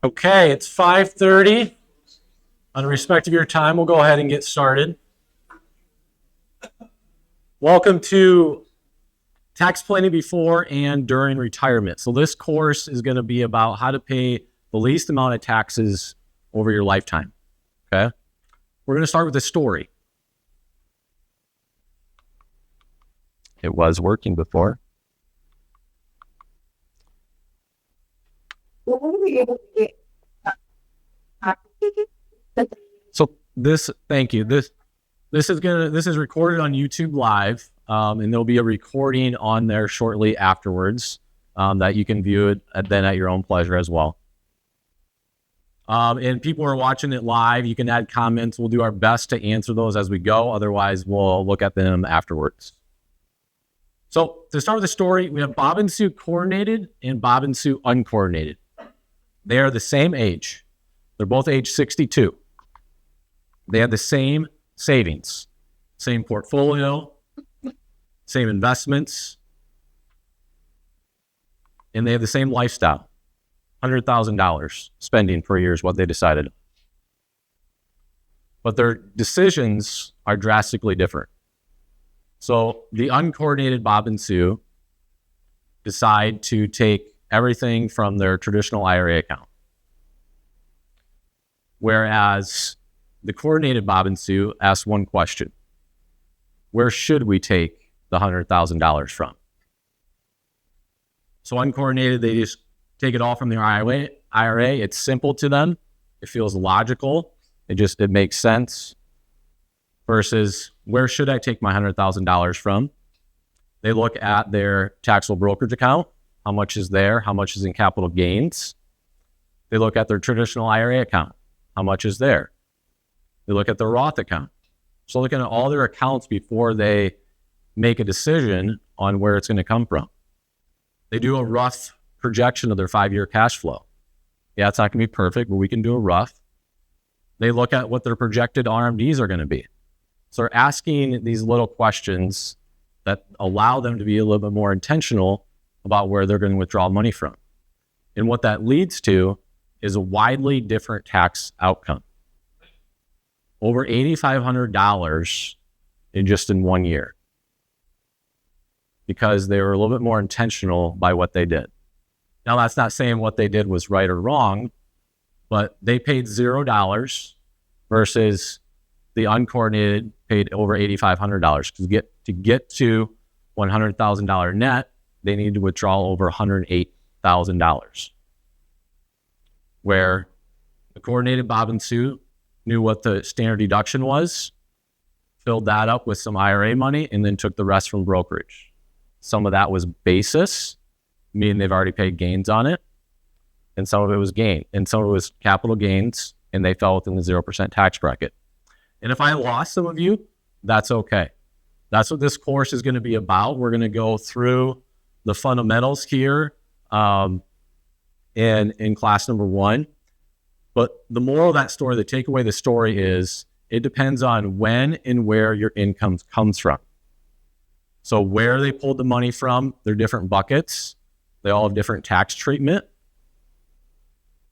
Okay, it's 5:30. On respect of your time, we'll go ahead and get started. Welcome to Tax Planning Before and During Retirement. So this course is going to be about how to pay the least amount of taxes over your lifetime. Okay? We're going to start with a story. It was working before. So thank you. This is recorded on YouTube Live, and there'll be a recording on there shortly afterwards that you can view it then at your own pleasure as well. And people are watching it live. You can add comments. We'll do our best to answer those as we go. Otherwise, we'll look at them afterwards. So to start with the story, we have Bob and Sue coordinated and Bob and Sue uncoordinated. They are the same age. They're both age 62. They have the same savings, same portfolio, same investments, and they have the same lifestyle. $100,000 spending per year is what they decided. But their decisions are drastically different. So the uncoordinated Bob and Sue decide to take everything from their traditional IRA account. Whereas the coordinated Bob and Sue ask one question: where should we take the $100,000 from? So uncoordinated, they just take it all from their IRA. It's simple to them. It feels logical. It makes sense. Versus, where should I take my $100,000 from? They look at their taxable brokerage account. How much is there? How much is in capital gains? They look at their traditional IRA account. How much is there? They look at their Roth account. So looking at all their accounts before they make a decision on where it's going to come from. They do a rough projection of their 5-year cash flow. Yeah, it's not going to be perfect, but we can do a rough. They look at what their projected RMDs are going to be. So they're asking these little questions that allow them to be a little bit more intentional about where they're going to withdraw money from. And what that leads to is a widely different tax outcome. Over $8,500 in 1 year. Because they were a little bit more intentional by what they did. Now, that's not saying what they did was right or wrong, but they paid $0 versus the uncoordinated paid over $8,500. Because to get to $100,000 net, they need to withdraw over $108,000. Where the coordinated Bob and Sue knew what the standard deduction was, filled that up with some IRA money, and then took the rest from brokerage. Some of that was basis, meaning they've already paid gains on it, and some of it was gain, and some of it was capital gains, and they fell within the 0% tax bracket. And if I lost some of you, that's okay. That's what this course is going to be about. We're going to go through the fundamentals here in class number 1. But the moral of that story, the takeaway of the story is it depends on when and where your income comes from. So where they pulled the money from, they're different buckets. They all have different tax treatment.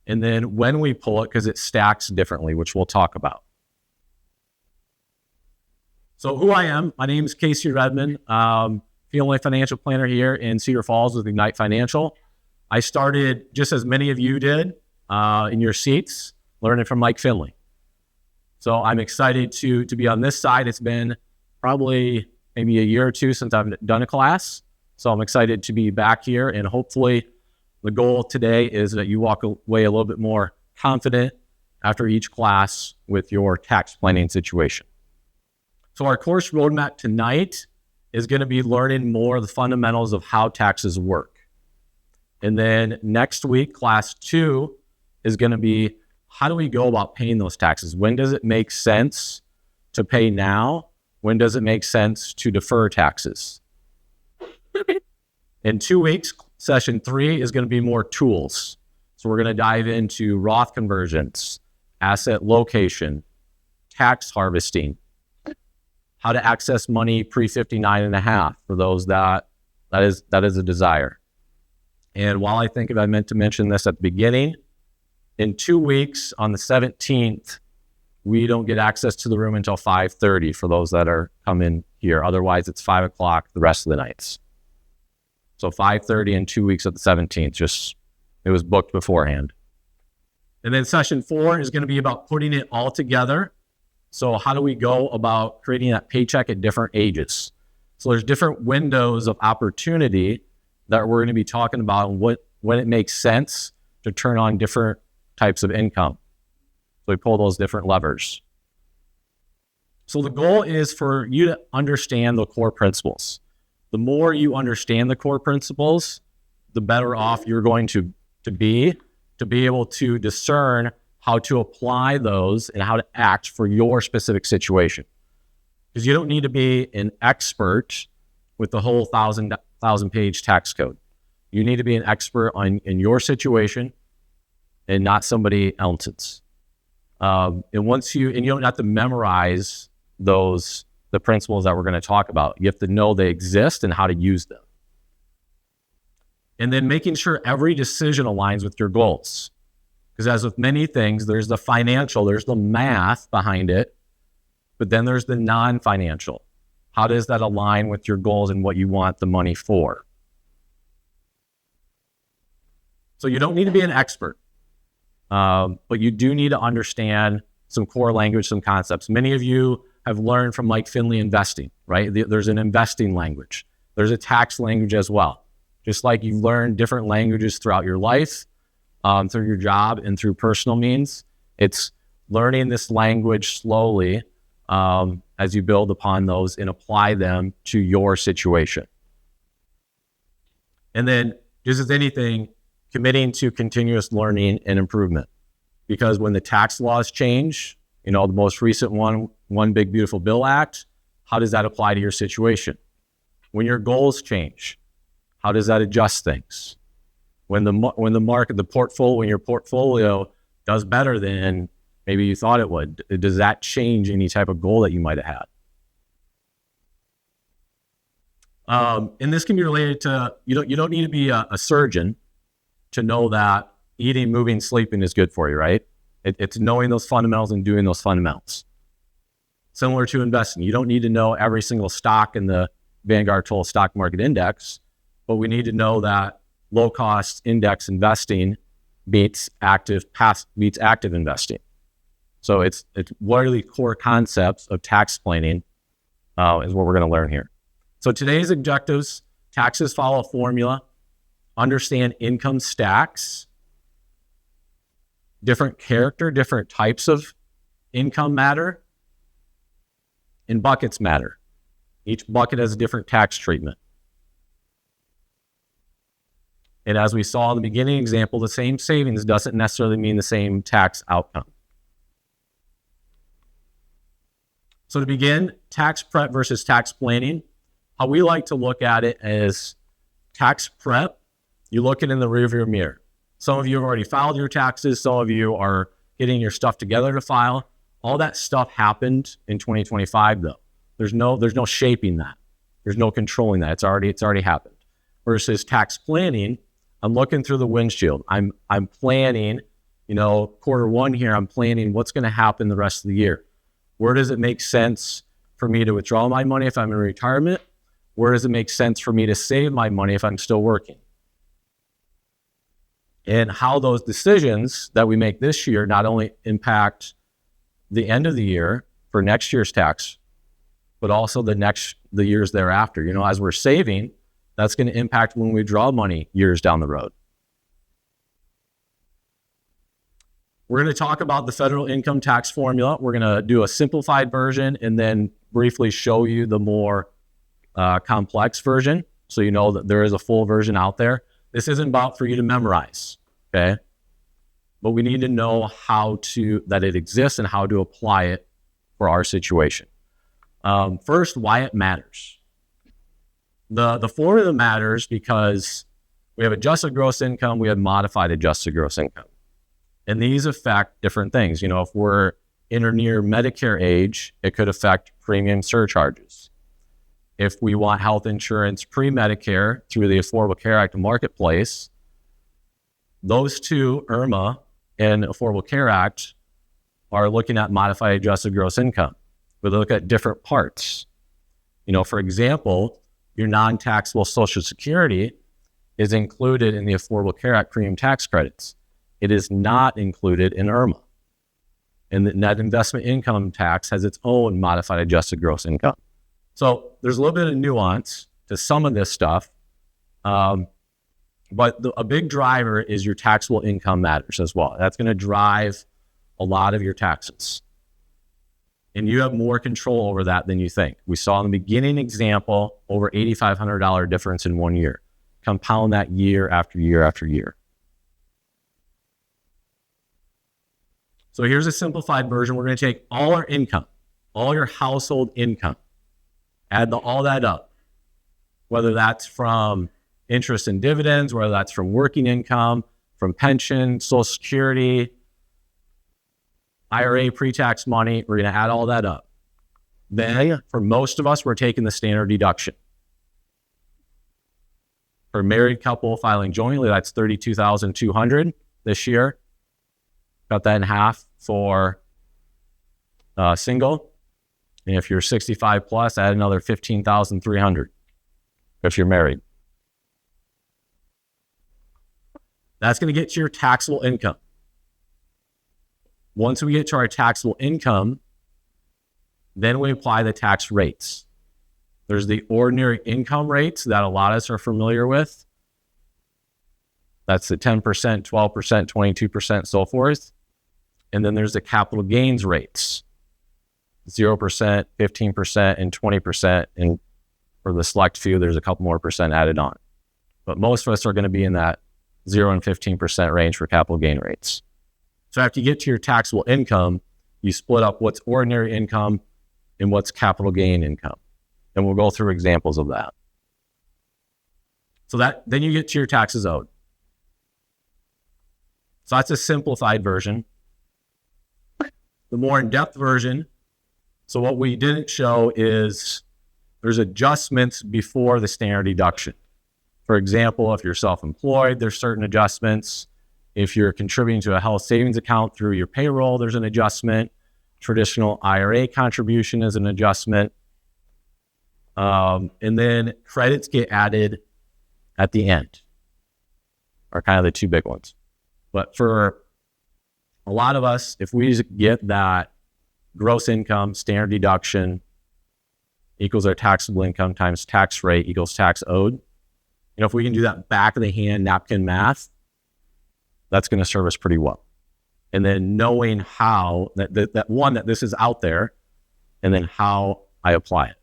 And then when we pull it, because it stacks differently, which we'll talk about. So who I am, my name is Casey Redmond. Family financial planner here in Cedar Falls with Ignite Financial. I started just as many of you did in your seats, learning from Mike Finley. So I'm excited to be on this side. It's been probably maybe a year or two since I've done a class. So I'm excited to be back here, and hopefully the goal today is that you walk away a little bit more confident after each class with your tax planning situation. So our course roadmap tonight is going to be learning more of the fundamentals of how taxes work. And then next week, class 2 is going to be, how do we go about paying those taxes? When does it make sense to pay now? When does it make sense to defer taxes? In 2 weeks, session 3 is going to be more tools. So we're going to dive into Roth conversions, asset location, tax harvesting, how to access money pre-59 and a half for those that is a desire. And while I think I meant to mention this at the beginning, In 2 weeks, on the 17th, we don't get access to the room until 5:30 for those that are coming here. Otherwise, it's 5 o'clock the rest of the nights. So 5:30 in 2 weeks at the 17th, just it was booked beforehand. And then session 4 is going to be about putting it all together. So how do we go about creating that paycheck at different ages? So there's different windows of opportunity that we're going to be talking about and when it makes sense to turn on different types of income. So we pull those different levers. So the goal is for you to understand the core principles. The more you understand the core principles, the better off you're going to be able to discern how to apply those and how to act for your specific situation. Because you don't need to be an expert with the whole 1,000-page tax code. You need to be an expert in your situation and not somebody else's. And you don't have to memorize the principles that we're going to talk about. You have to know they exist and how to use them. And then making sure every decision aligns with your goals. Because as with many things, there's the financial, there's the math behind it, but then there's the non-financial. How does that align with your goals and what you want the money for? So you don't need to be an expert, but you do need to understand some core language, some concepts. Many of you have learned from Mike Finley investing, right? There's an investing language. There's a tax language as well. Just like you've learned different languages throughout your life, through your job and through personal means, it's learning this language slowly as you build upon those and apply them to your situation. And then, just as anything, committing to continuous learning and improvement. Because when the tax laws change, the most recent one Big Beautiful Bill Act, how does that apply to your situation? When your goals change, how does that adjust things? When your portfolio does better than maybe you thought it would, does that change any type of goal that you might have had? And this can be related to, you don't need to be a surgeon to know that eating, moving, sleeping is good for you, right? It's knowing those fundamentals and doing those fundamentals. Similar to investing, you don't need to know every single stock in the Vanguard Total Stock Market Index, but we need to know that low-cost index investing beats active investing. So it's what are the core concepts of tax planning is what we're going to learn here. So today's objectives: taxes follow a formula, understand income stacks, different types of income matter, and buckets matter. Each bucket has a different tax treatment. And as we saw in the beginning example, the same savings doesn't necessarily mean the same tax outcome. So to begin, tax prep versus tax planning. How we like to look at it is tax prep, you look it in the rearview mirror. Some of you have already filed your taxes. Some of you are getting your stuff together to file. All that stuff happened in 2025 though. There's no shaping that. There's no controlling that. It's already happened. Versus tax planning, I'm looking through the windshield. I'm planning, quarter one here, I'm planning what's going to happen the rest of the year. Where does it make sense for me to withdraw my money if I'm in retirement? Where does it make sense for me to save my money if I'm still working? And how those decisions that we make this year not only impact the end of the year for next year's tax, but also the years thereafter. As we're saving, that's going to impact when we draw money years down the road. We're going to talk about the federal income tax formula. We're going to do a simplified version and then briefly show you the more complex version, so you know that there is a full version out there. This isn't about for you to memorize, okay? But we need to know that it exists and how to apply it for our situation. First, why it matters. The formula matters because we have adjusted gross income, we have modified adjusted gross income. And these affect different things. If we're in or near Medicare age, it could affect premium surcharges. If we want health insurance pre-Medicare through the Affordable Care Act marketplace, those two, IRMAA and Affordable Care Act are looking at modified adjusted gross income, but they look at different parts. For example, your non-taxable Social Security is included in the Affordable Care Act premium tax credits. It is not included in IRMAA. And the net investment income tax has its own modified adjusted gross income. So there's a little bit of nuance to some of this stuff. But a big driver is your taxable income matters as well. That's going to drive a lot of your taxes. And you have more control over that than you think. We saw in the beginning example, over $8,500 difference in 1 year. Compound that year after year after year. So here's a simplified version. We're going to take all our income, all your household income, add all that up, whether that's from interest and dividends, whether that's from working income, from pension, Social Security, IRA pre-tax money. We're going to add all that up. Then, for most of us, we're taking the standard deduction. For a married couple filing jointly, that's $32,200 this year. Cut that in half for single. And if you're 65 plus, add another $15,300 if you're married. That's going to get to your taxable income. Once we get to our taxable income, then we apply the tax rates. There's the ordinary income rates that a lot of us are familiar with. That's the 10%, 12%, 22%, so forth. And then there's the capital gains rates, 0%, 15%, and 20%. And for the select few, there's a couple more percent added on. But most of us are going to be in that 0 and 15% range for capital gain rates. So after you get to your taxable income, you split up what's ordinary income and what's capital gain income. And we'll go through examples of that. So then you get to your taxes owed. So that's a simplified version. The more in-depth version, so what we didn't show is there's adjustments before the standard deduction. For example, if you're self-employed, there's certain adjustments. If you're contributing to a health savings account through your payroll, there's an adjustment. Traditional IRA contribution is an adjustment. And then credits get added at the end, are kind of the two big ones. But for a lot of us, if we just get that gross income, standard deduction equals our taxable income times tax rate equals tax owed, if we can do that back of the hand napkin math, that's going to serve us pretty well. And then knowing how that this is out there, and then how I apply it.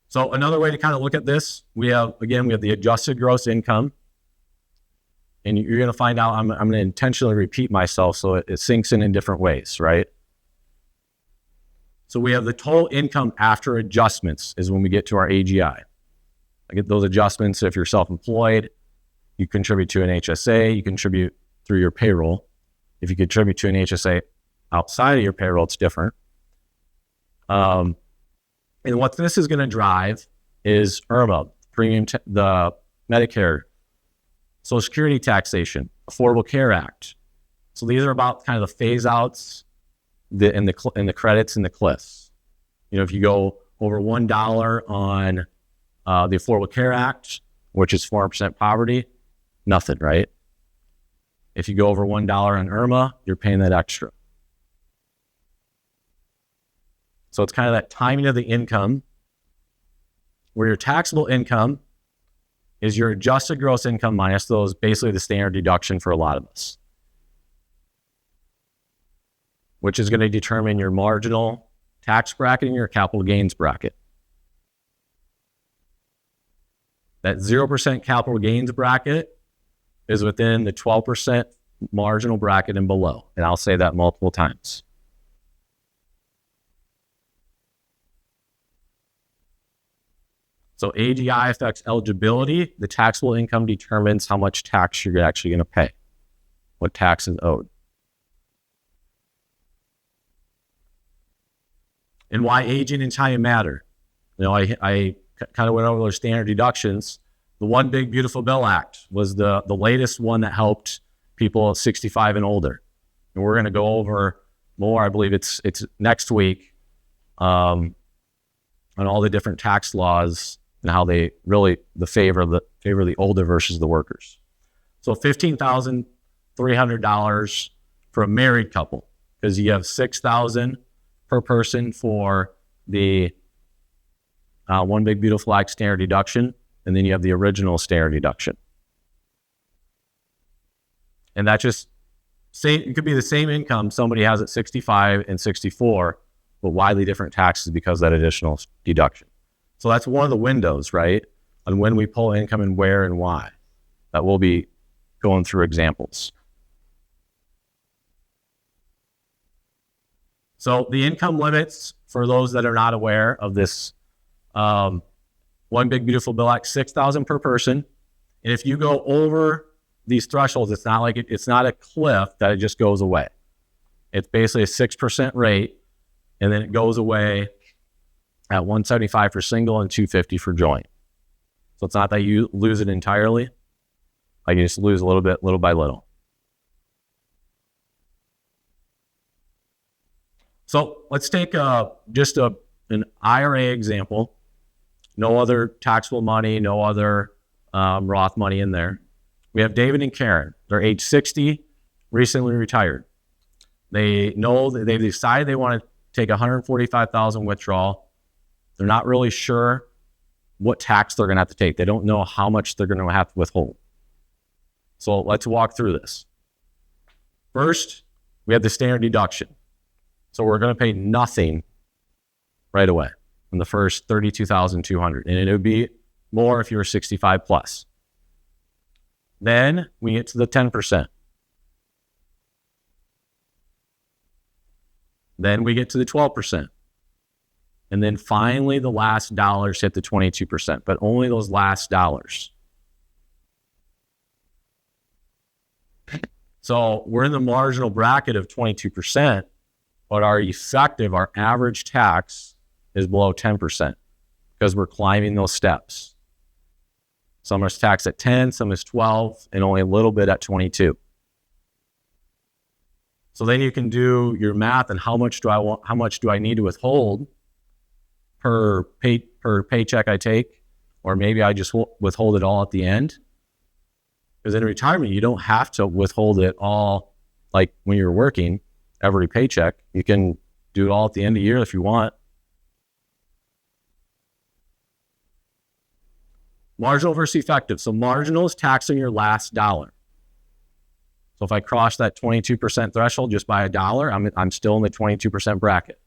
So another way to kind of look at this, we have the adjusted gross income. And you're going to find out, I'm going to intentionally repeat myself so it sinks in different ways, right? So we have the total income after adjustments is when we get to our AGI. I get those adjustments. If you're self-employed, you contribute to an HSA, you contribute through your payroll. If you contribute to an HSA outside of your payroll, it's different. And what this is going to drive is IRMAA, the Medicare, Social Security taxation, Affordable Care Act. So these are about kind of the phase outs and the credits and the cliffs. If you go over $1 on the Affordable Care Act, which is 4% poverty, nothing, right? If you go over $1 on IRMAA, you're paying that extra. So it's kind of that timing of the income where your taxable income is your adjusted gross income minus those, basically the standard deduction for a lot of us, which is going to determine your marginal tax bracket and your capital gains bracket. That 0% capital gains bracket is within the 12% marginal bracket and below. And I'll say that multiple times. So AGI affects eligibility. The taxable income determines how much tax you're actually going to pay, what tax is owed. And why aging and time matter. I kind of went over those standard deductions. The One Big Beautiful Bill Act was the latest one that helped people 65 and older. And we're going to go over more. I believe it's next week on all the different tax laws and how they really favor the older versus the workers. So $15,300 for a married couple, because you have $6,000 per person for the One Big Beautiful Act standard deduction, and then you have the original standard deduction. And that just it could be the same income somebody has at 65 and 64, but widely different taxes because of that additional deduction. So that's one of the windows, right, on when we pull income and where and why. That we'll be going through examples. So the income limits, for those that are not aware of this, One Big Beautiful Bill Act, $6,000 per person. And if you go over these thresholds, it's not a cliff that it just goes away. It's basically a 6% rate, and then it goes away at $175 for single and $250 for joint. So it's not that you lose it entirely. Like you just lose a little bit, little by little. So let's take just an IRA example. No other taxable money, no other Roth money in there. We have David and Karen. They're age 60, recently retired. They know that they've decided they want to take $145,000 withdrawal. They're not really sure what tax they're going to have to take. They don't know how much they're going to have to withhold. So let's walk through this. First, we have the standard deduction. So we're going to pay nothing right away on the first $32,200, and it would be more if you were 65 plus. Then we get to the 10%. Then we get to the 12%. And then finally, the last dollars hit the 22%, but only those last dollars. So we're in the marginal bracket of 22%, but our average tax is below 10% because we're climbing those steps. Some is taxed at 10, some is 12, and only a little bit at 22. So then you can do your math and how much do I need to withhold per paycheck I take, or maybe I just withhold it all at the end. Because in retirement, you don't have to withhold it all like when you're working every paycheck. You can do it all at the end of the year if you want. Marginal versus effective. So marginal is taxing your last dollar. So if I cross that 22% threshold just by $1, I'm still in the 22% bracket.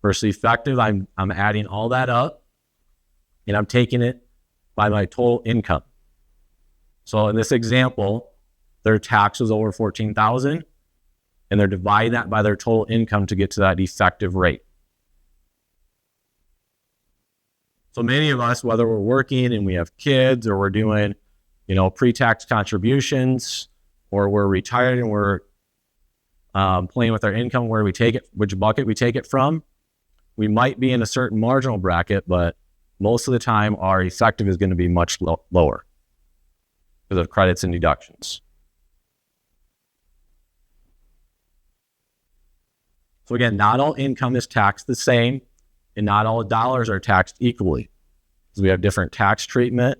Versus effective, I'm adding all that up, and I'm taking it by my total income. So in this example, their tax was over $14,000, and they're dividing that by their total income to get to that effective rate. So many of us, whether we're working and we have kids, or we're doing, pre-tax contributions, or we're retired and we're playing with our income, where we take it, which bucket we take it from, we might be in a certain marginal bracket, but most of the time our effective is going to be much lower because of credits and deductions. So again, not all income is taxed the same, and not all dollars are taxed equally, because we have different tax treatment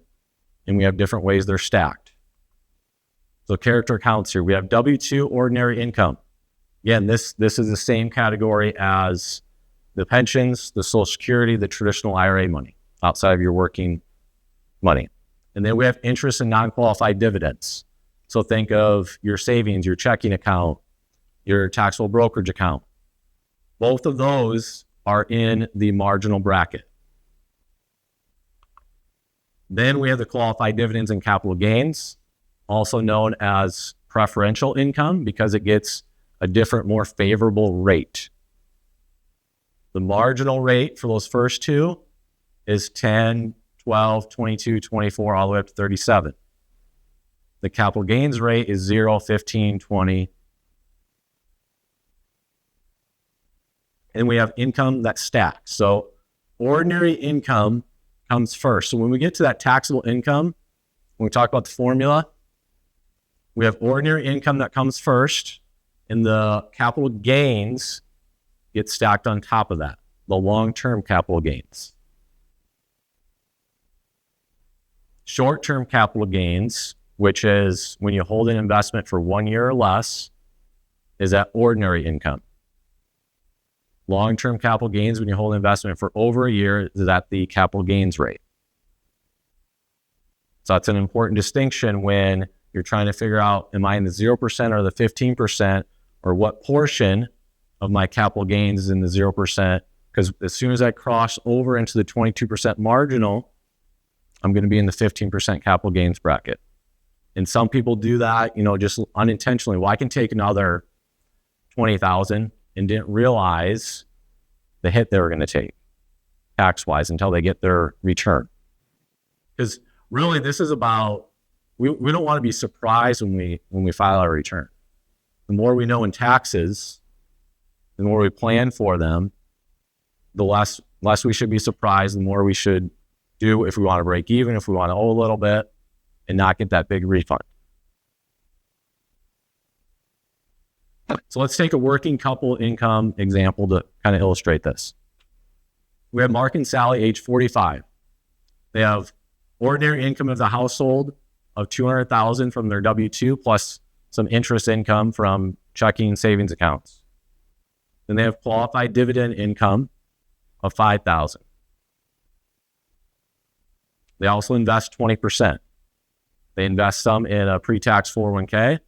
and we have different ways they're stacked. So character counts here. We have W-2 ordinary income. Again, this is the same category as the pensions, the Social Security, the traditional IRA money outside of your working money. And then we have interest and non-qualified dividends. So think of your savings, your checking account, your taxable brokerage account. Both of those are in the marginal bracket. Then we have the qualified dividends and capital gains, also known as preferential income, because it gets a different, more favorable rate. The marginal rate for those first two is 10, 12, 22, 24, all the way up to 37. The capital gains rate is 0, 15, 20. And we have income that stacks. So ordinary income comes first. So when we get to that taxable income, when we talk about the formula, we have ordinary income that comes first, and the capital gains get stacked on top of that, the long-term capital gains. Short-term capital gains, which is when you hold an investment for 1 year or less, is at ordinary income. Long-term capital gains, when you hold an investment for over a year, is at the capital gains rate. So that's an important distinction when you're trying to figure out, am I in the 0% or the 15%, or what portion of my capital gains is in the 0%? Because as soon as I cross over into the 22% marginal, I'm going to be in the 15% capital gains bracket. And some people do that, just unintentionally. Well, I can take another 20,000 and didn't realize the hit they were going to take tax-wise until they get their return. Because really, this is about, we don't want to be surprised when we file our return. The more we know in taxes, the more we plan for them, the less we should be surprised, the more we should do if we want to break even, if we want to owe a little bit, and not get that big refund. So let's take a working couple income example to kind of illustrate this. We have Mark and Sally, age 45. They have ordinary income of the household of $200,000 from their W-2 plus some interest income from checking and savings accounts. Then they have qualified dividend income of $5,000. They also invest 20%. They invest some in a pre-tax 401k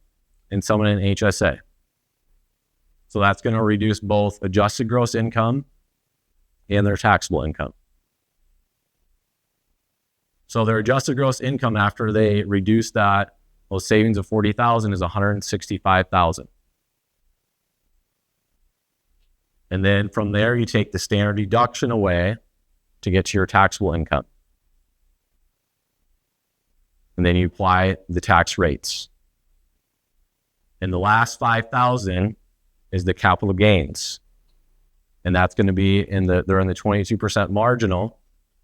and some in an HSA. So that's going to reduce both adjusted gross income and their taxable income. So their adjusted gross income after they reduce those savings of $40,000 is $165,000. And then from there, you take the standard deduction away to get to your taxable income. And then you apply the tax rates. And the last $5,000 is the capital gains. And that's going to be they're in the 22% marginal.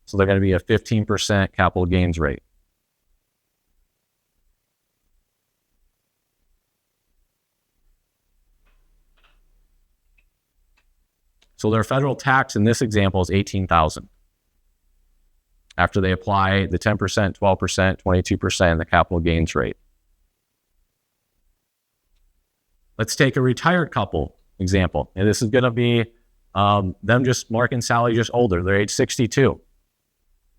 So they're going to be a 15% capital gains rate. So their federal tax in this example is $18,000. After they apply the 10%, 12%, 22%, the capital gains rate. Let's take a retired couple example. And this is going to be Mark and Sally, just older. They're age 62.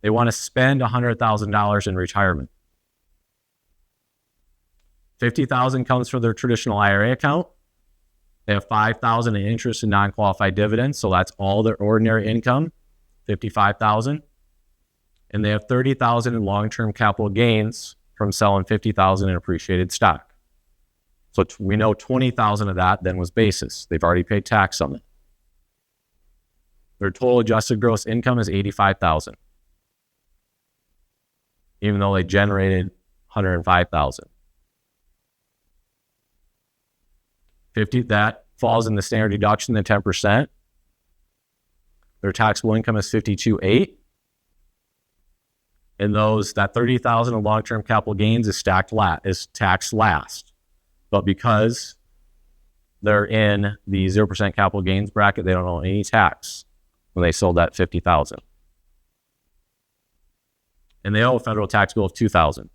They want to spend $100,000 in retirement. $50,000 comes from their traditional IRA account. They have $5,000 in interest and non-qualified dividends. So that's all their ordinary income, $55,000. And they have $30,000 in long-term capital gains from selling $50,000 in appreciated stock. So we know $20,000 of that then was basis. They've already paid tax on it. Their total adjusted gross income is $85,000, even though they generated $105,000. That falls in the standard deduction, the 10%. Their taxable income is $52,800. And that $30,000 of long-term capital gains is taxed last. But because they're in the 0% capital gains bracket, they don't owe any tax when they sold that $50,000. And they owe a federal tax bill of $2,000.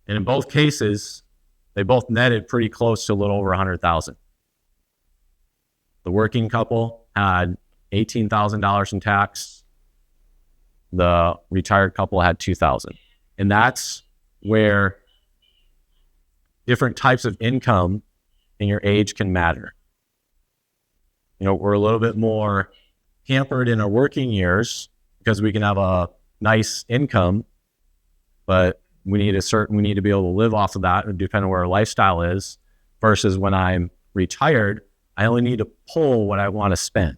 And in both cases, they both netted pretty close to a little over $100,000. The working couple had $18,000 in tax. The retired couple had $2,000. And that's where different types of income in your age can matter. We're a little bit more hampered in our working years because we can have a nice income, but we need to be able to live off of that, depending on where our lifestyle is, versus when I'm retired, I only need to pull what I want to spend.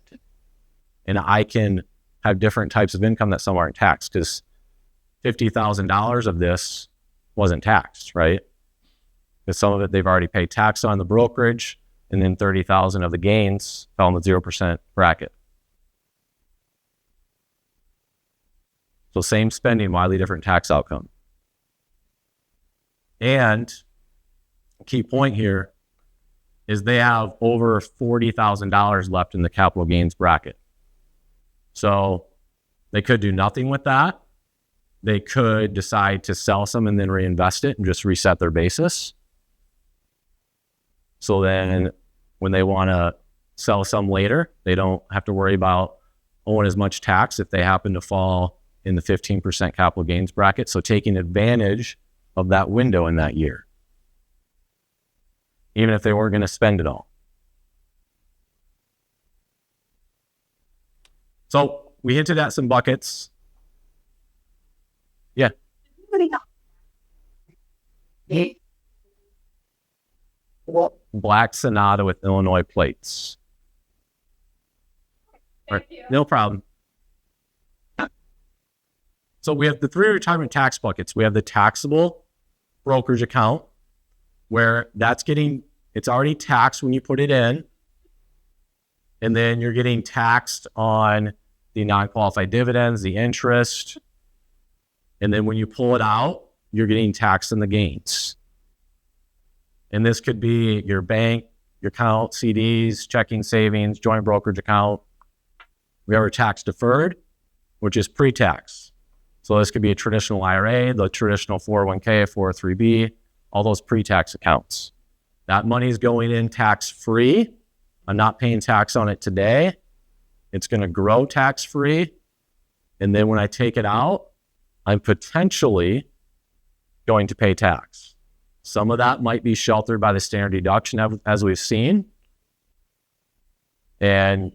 And I can have different types of income that some aren't taxed, because $50,000 of this wasn't taxed, right? Because some of it they've already paid tax on the brokerage, and then $30,000 of the gains fell in the 0% bracket. So same spending, widely different tax outcome. And a key point here is they have over $40,000 left in the capital gains bracket. So they could do nothing with that. They could decide to sell some and then reinvest it and just reset their basis. So then when they want to sell some later, they don't have to worry about owing as much tax if they happen to fall in the 15% capital gains bracket. So taking advantage of that window in that year, even if they weren't going to spend it all. So we hinted at some buckets. Yeah. Black Sonata with Illinois plates. Right. No problem. So we have the 3 retirement tax buckets. We have the taxable brokerage account, where it's already taxed when you put it in. And then you're getting taxed on the non-qualified dividends, the interest. And then when you pull it out, you're getting taxed on the gains. And this could be your bank, your account, CDs, checking, savings, joint brokerage account. We have our tax deferred, which is pre-tax. So this could be a traditional IRA, the traditional 401k, 403b, all those pre-tax accounts. That money is going in tax-free. I'm not paying tax on it today. It's going to grow tax-free. And then when I take it out, I'm potentially going to pay tax. Some of that might be sheltered by the standard deduction, as we've seen. And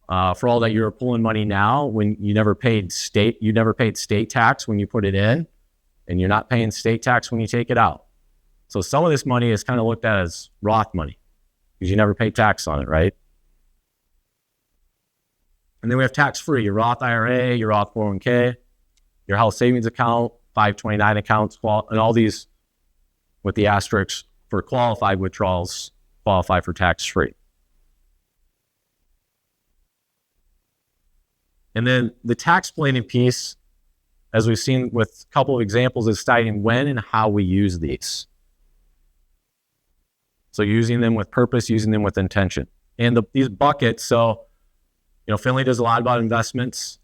for all that you're pulling money now, when you never paid state tax when you put it in, and you're not paying state tax when you take it out. So some of this money is kind of looked at as Roth money because you never pay tax on it, right? And then we have tax-free, your Roth IRA, your Roth 401k, your health savings account, 529 accounts, and all these with the asterisks for qualified withdrawals qualify for tax-free. And then the tax planning piece, as we've seen with a couple of examples, is studying when and how we use these. So using them with purpose, using them with intention. And these buckets, so, Finley does a lot about investments.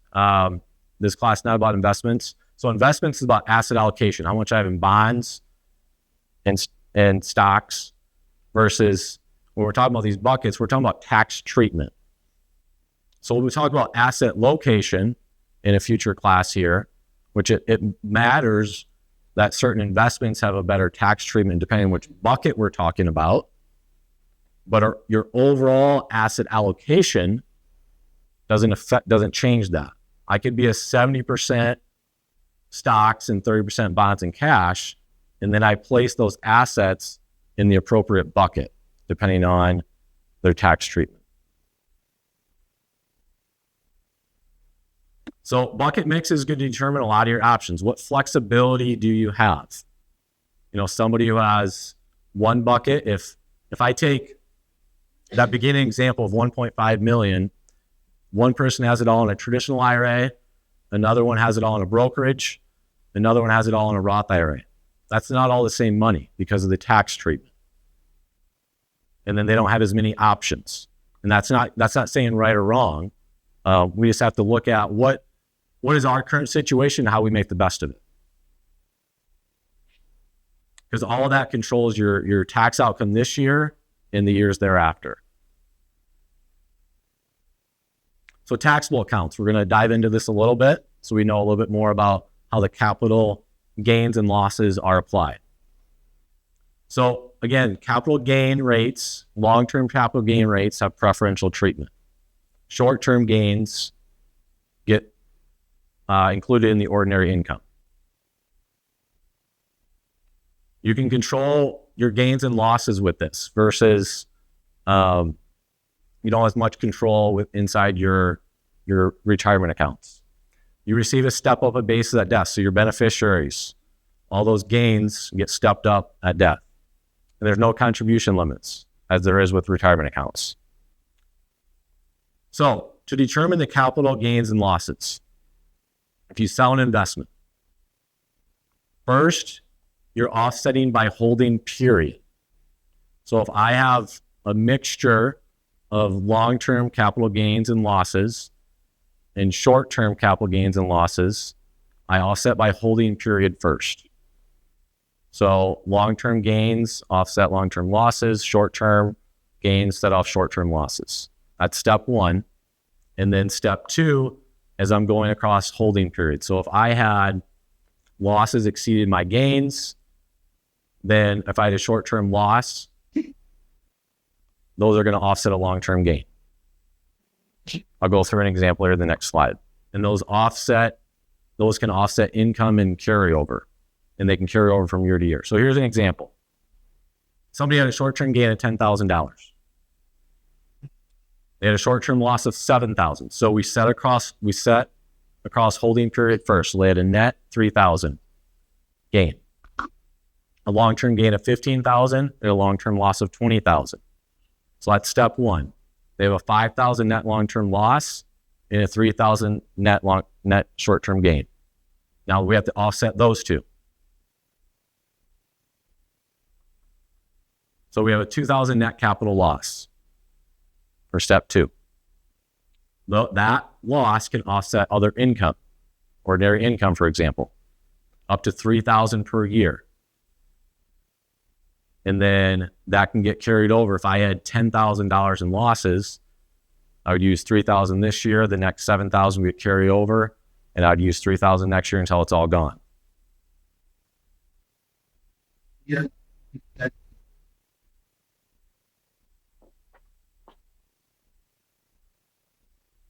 This class not about investments. So investments is about asset allocation, how much I have in bonds and stocks, versus when we're talking about these buckets, we're talking about tax treatment. So when we talk about asset location in a future class here, which it matters that certain investments have a better tax treatment depending on which bucket we're talking about. But your overall asset allocation doesn't change that. I could be a 70% stocks and 30% bonds and cash, and then I place those assets in the appropriate bucket depending on their tax treatment. So bucket mix is going to determine a lot of your options. What flexibility do you have? Somebody who has one bucket, if I take that beginning example of 1.5 million, one person has it all in a traditional IRA, another one has it all in a brokerage, another one has it all in a Roth IRA. That's not all the same money because of the tax treatment. And then they don't have as many options. And that's not saying right or wrong. We just have to look at what is our current situation and how we make the best of it. Because all of that controls your tax outcome this year and the years thereafter. So taxable accounts, we're going to dive into this a little bit so we know a little bit more about how the capital gains and losses are applied. So again, capital gain rates, long-term capital gain rates have preferential treatment. Short-term gains get included in the ordinary income. You can control your gains and losses with this versus you don't have as much control inside your retirement accounts. You receive a step up at basis at death. So your beneficiaries, all those gains get stepped up at death. And there's no contribution limits as there is with retirement accounts. So to determine the capital gains and losses, if you sell an investment, first, you're offsetting by holding period. So if I have a mixture of long-term capital gains and losses and short-term capital gains and losses, I offset by holding period first. So long-term gains offset long-term losses, short-term gains set off short-term losses. That's step one. And then step two is I'm going across holding period. So if I had losses exceeded my gains, then if I had a short-term loss, those are going to offset a long-term gain. I'll go through an example here in the next slide. And those can offset income and carryover. And they can carry over from year to year. So here's an example. Somebody had a short-term gain of $10,000. They had a short-term loss of $7,000. So we set across holding period first. So they had a net $3,000 gain. A long-term gain of $15,000 and a long-term loss of $20,000. So that's step one. They have a $5,000 net long-term loss and a $3,000 net short-term gain. Now we have to offset those two. So we have a $2,000 net capital loss for step two. That loss can offset other income, ordinary income, for example, up to $3,000 per year. And then that can get carried over. If I had $10,000 in losses, I would use $3,000 this year. The next $7,000 would carry over, and I'd use $3,000 next year until it's all gone. Yeah.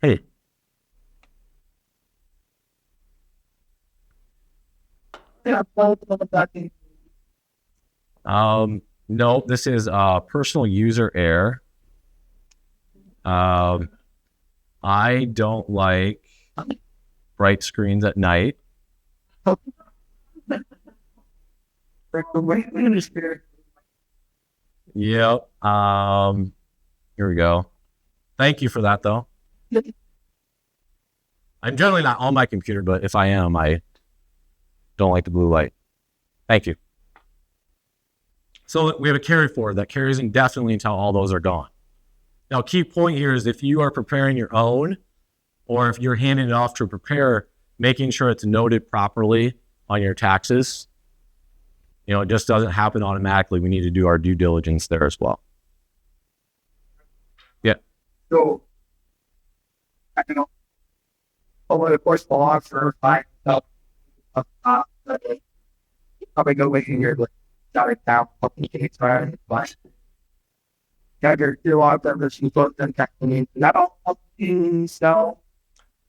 Hey. No, this is personal user error. I don't like bright screens at night. Yep. Here we go. Thank you for that, though. I'm generally not on my computer, but if I am, I don't like the blue light. Thank you. So we have a carry forward that carries indefinitely until all those are gone. Now, key point here is if you are preparing your own, or if you're handing it off to a preparer, making sure it's noted properly on your taxes. You know, it just doesn't happen automatically. We need to do our due diligence there as well. Yeah. So, I know, over the course of the law for probably go with your jot it down, but your law members you put them technically not all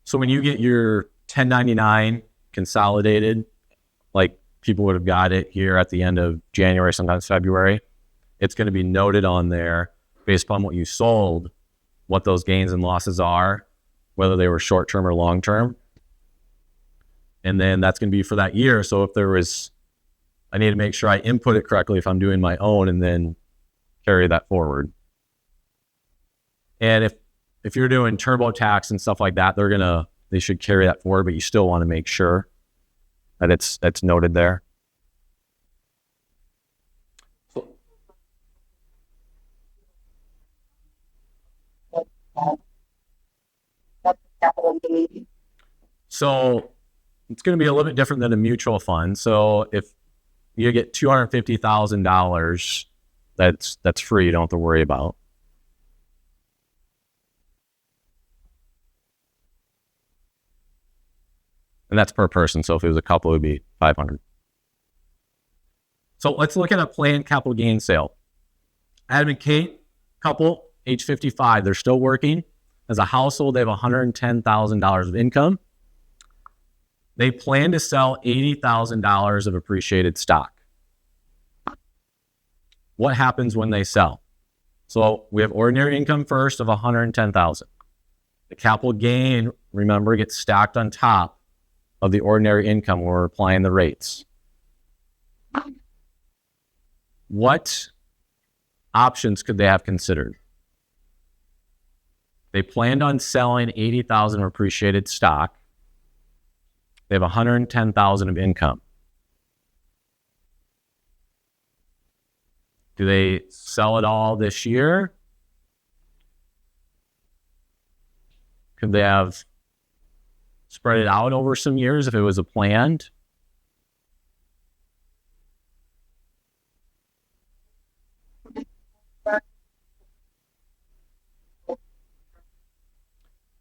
so when you get your 1099 consolidated, like people would have got it here at the end of January, sometimes February, it's going to be noted on there based upon what you sold, what those gains and losses are, whether they were short-term or long-term. And then that's going to be for that year. So if there was, I need to make sure I input it correctly if I'm doing my own and then carry that forward. And if you're doing TurboTax and stuff like that, they should carry that forward, but you still want to make sure that it's noted there. So it's going to be a little bit different than a mutual fund. So if you get $250,000, that's free. You don't have to worry about. And that's per person. So if it was a couple, it would be $500. So let's look at a planned capital gain sale. Adam and Kate, couple, age 55. They're still working. As a household, they have $110,000 of income. They plan to sell $80,000 of appreciated stock. What happens when they sell? So we have ordinary income first of $110,000. The capital gain, remember, gets stacked on top of the ordinary income when we're applying the rates. What options could they have considered? They planned on selling $80,000 of appreciated stock. They have 110,000 of income. Do they sell it all this year? Could they have spread it out over some years if it was a planned?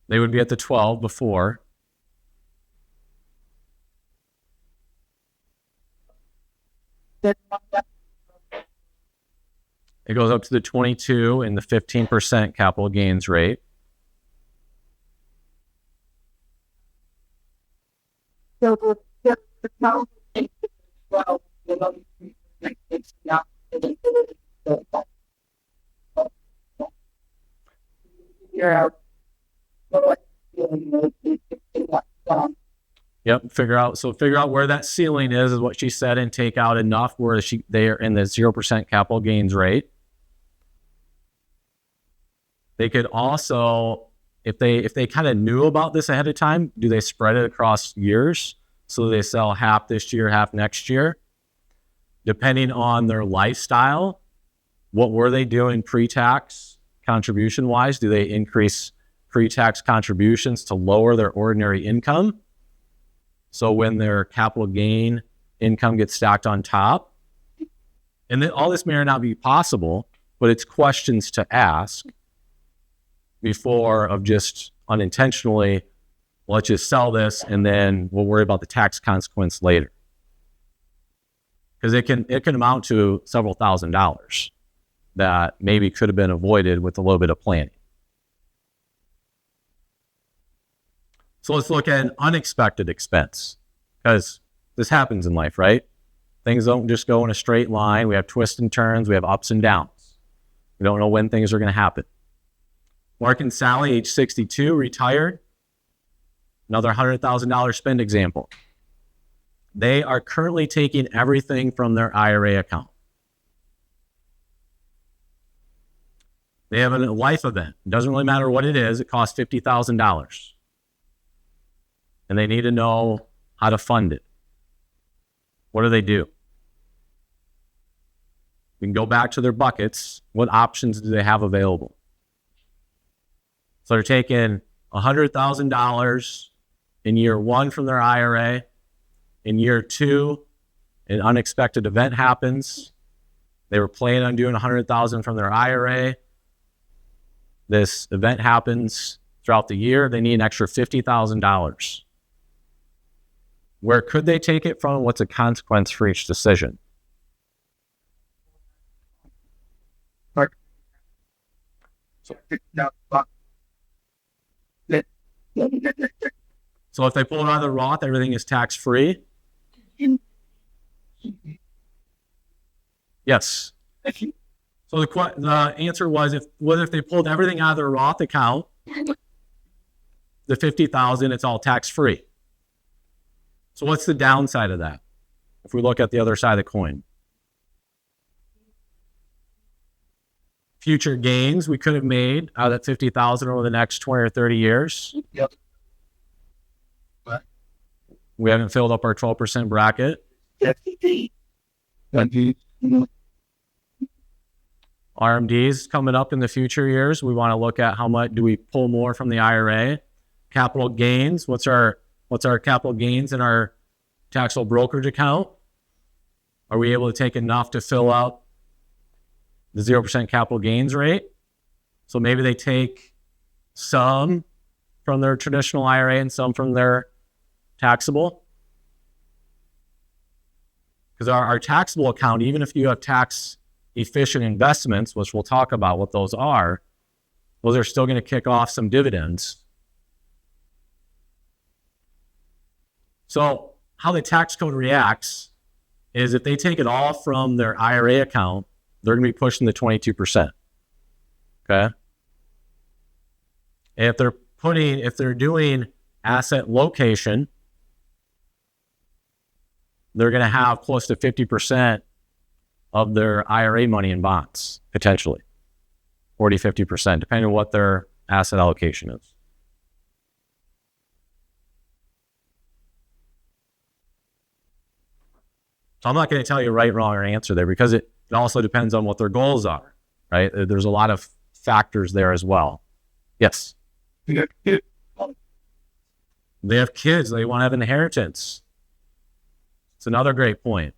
They would be at the 12 before. It goes up to the 22 and the 15% capital gains rate. Yep, figure out where that ceiling is what she said, and take out enough where they are in the 0% capital gains rate. They could also, if they kind of knew about this ahead of time, do they spread it across years? So they sell half this year, half next year? Depending on their lifestyle, what were they doing pre-tax contribution-wise? Do they increase pre-tax contributions to lower their ordinary income? So when their capital gain income gets stacked on top, and then all this may or not be possible, but it's questions to ask before of just unintentionally, let's just sell this and then we'll worry about the tax consequence later. Because it can amount to several $1,000s that maybe could have been avoided with a little bit of planning. So let's look at an unexpected expense, because this happens in life, right? Things don't just go in a straight line. We have twists and turns. We have ups and downs. We don't know when things are going to happen. Mark and Sally, age 62, retired. Another $100,000 spend example. They are currently taking everything from their IRA account. They have a life event. It doesn't really matter what it is. It costs $50,000. And they need to know how to fund it. What do? We can go back to their buckets. What options do they have available? So they're taking $100,000 in year one from their IRA. In year two, an unexpected event happens. They were planning on doing $100,000 from their IRA. This event happens throughout the year. They need an extra $50,000. Where could they take it from? What's a consequence for each decision? So if they pull it out of the Roth, everything is tax-free? Yes. So the answer was, if they pulled everything out of their Roth account, the $50,000, it's all tax-free. So what's the downside of that? If we look at the other side of the coin. Future gains we could have made out of that $50,000 over the next 20 or 30 years. Yep. We haven't filled up our 12% bracket. RMDs coming up in the future years. We want to look at how much do we pull more from the IRA. Capital gains. What's our capital gains in our taxable brokerage account? Are we able to take enough to fill up the 0% capital gains rate? So maybe they take some from their traditional IRA and some from their taxable. Because our taxable account, even if you have tax efficient investments, which we'll talk about what those are still going to kick off some dividends. So how the tax code reacts is if they take it all from their IRA account, they're going to be pushing the 22%. Okay. And if they're doing asset location, they're going to have close to 50% of their IRA money in bonds, potentially 40, 50%, depending on what their asset allocation is. So I'm not going to tell you right, wrong, or answer there because it also depends on what their goals are, right? There's a lot of factors there as well. Yes. They have kids. They want to have inheritance. It's another great point.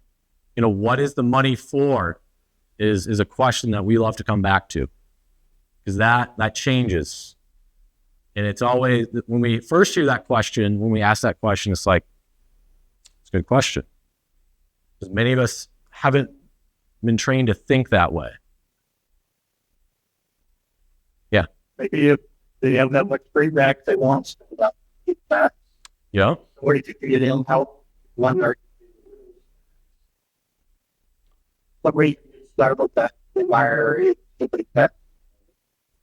What is the money for is a question that we love to come back to because that changes. And it's always, when we first hear that question, when we ask that question, it's like, it's a good question. Because many of us haven't been trained to think that way. Yeah. Maybe if they have that much free back they want, yeah. Or do you get in help wonder what we start about that IRA?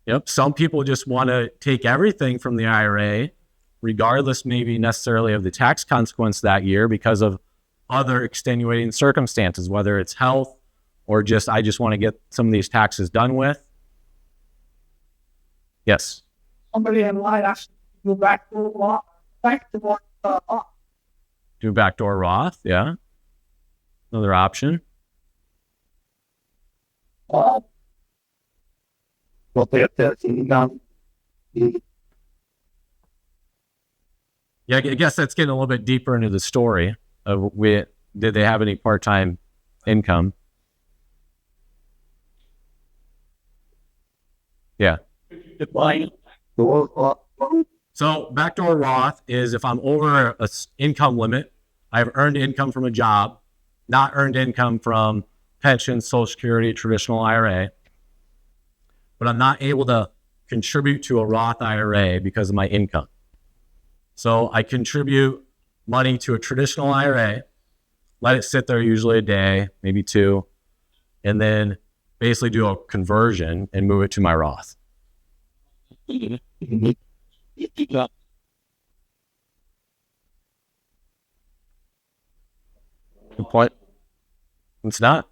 Yep. Some people just want to take everything from the IRA, regardless maybe necessarily of the tax consequence that year because of other extenuating circumstances, whether it's health or I just want to get some of these taxes done with. Yes. Somebody in line asked to go back to Roth. Do backdoor Roth, yeah. Another option. Well, they have to Yeah, I guess that's getting a little bit deeper into the story of did they have any part-time income? Yeah. So backdoor Roth is if I'm over a income limit, I've earned income from a job, not earned income from pension, Social Security, traditional IRA, but I'm not able to contribute to a Roth IRA because of my income. So I contribute money to a traditional IRA, let it sit there usually a day, maybe two, and then basically do a conversion and move it to my Roth. Good point. It's not.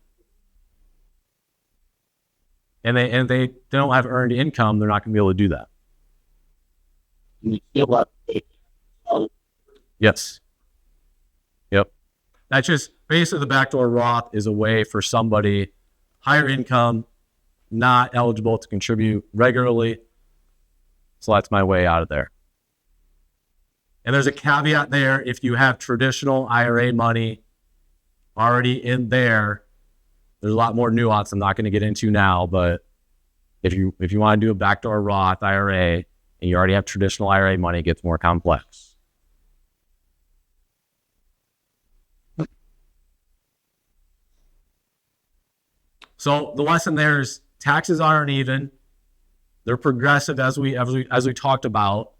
And they don't have earned income, they're not going to be able to do that. Yes. Yep. That's just basically the backdoor Roth is a way for somebody higher income, not eligible to contribute regularly. So that's my way out of there. And there's a caveat there. If you have traditional IRA money already in there, there's a lot more nuance I'm not going to get into now, but if you want to do a backdoor Roth IRA and you already have traditional IRA money, it gets more complex. So the lesson there is taxes aren't even. They're progressive as we talked about,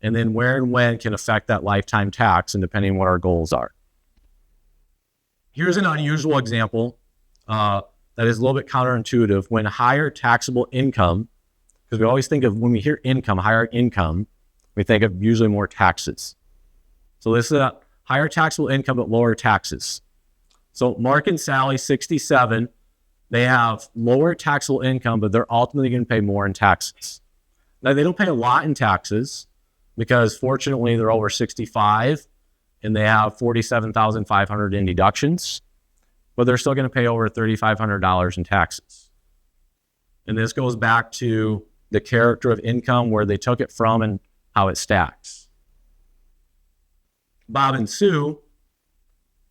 and then where and when can affect that lifetime tax, and depending on what our goals are. Here's an unusual example that is a little bit counterintuitive. When higher taxable income, because we always think of when we hear income, higher income, we think of usually more taxes. So this is a higher taxable income but lower taxes. So Mark and Sally, 67. They have lower taxable income, but they're ultimately going to pay more in taxes. Now, they don't pay a lot in taxes because fortunately they're over 65 and they have $47,500 in deductions, but they're still going to pay over $3,500 in taxes. And this goes back to the character of income, where they took it from and how it stacks. Bob and Sue,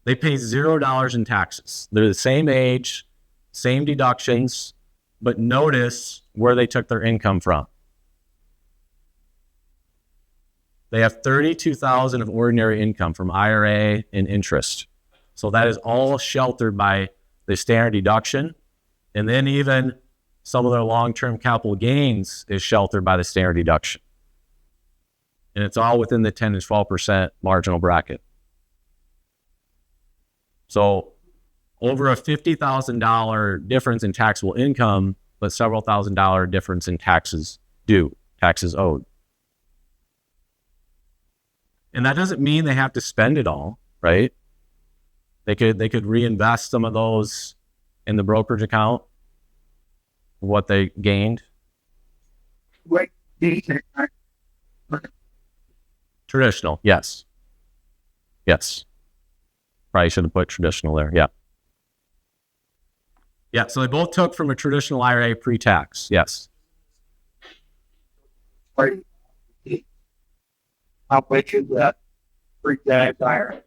they pay $0 in taxes. They're the same age, same deductions, but notice where they took their income from. They have $32,000 of ordinary income from IRA and interest. So that is all sheltered by the standard deduction. And then even some of their long-term capital gains is sheltered by the standard deduction. And it's all within the 10 to 12% marginal bracket. So over a $50,000 difference in taxable income, but several $1,000 difference in taxes due, taxes owed. And that doesn't mean they have to spend it all, right? They could reinvest some of those in the brokerage account, what they gained. Traditional, yes. Yes. Probably should have put traditional there. Yeah. Yeah. So they both took from a traditional IRA pre-tax. Yes. Right. How much is that pre-tax IRA?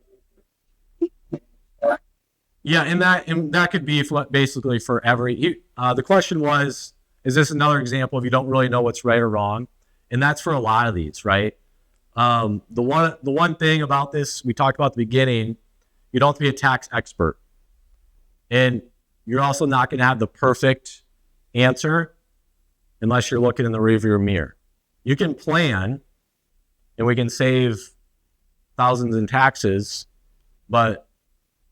Yeah, and that could be basically for every. The question was, is this another example if you don't really know what's right or wrong? And that's for a lot of these, right? The one thing about this we talked about at the beginning, you don't have to be a tax expert, and you're also not going to have the perfect answer unless you're looking in the rearview mirror. You can plan, and we can save thousands in taxes, but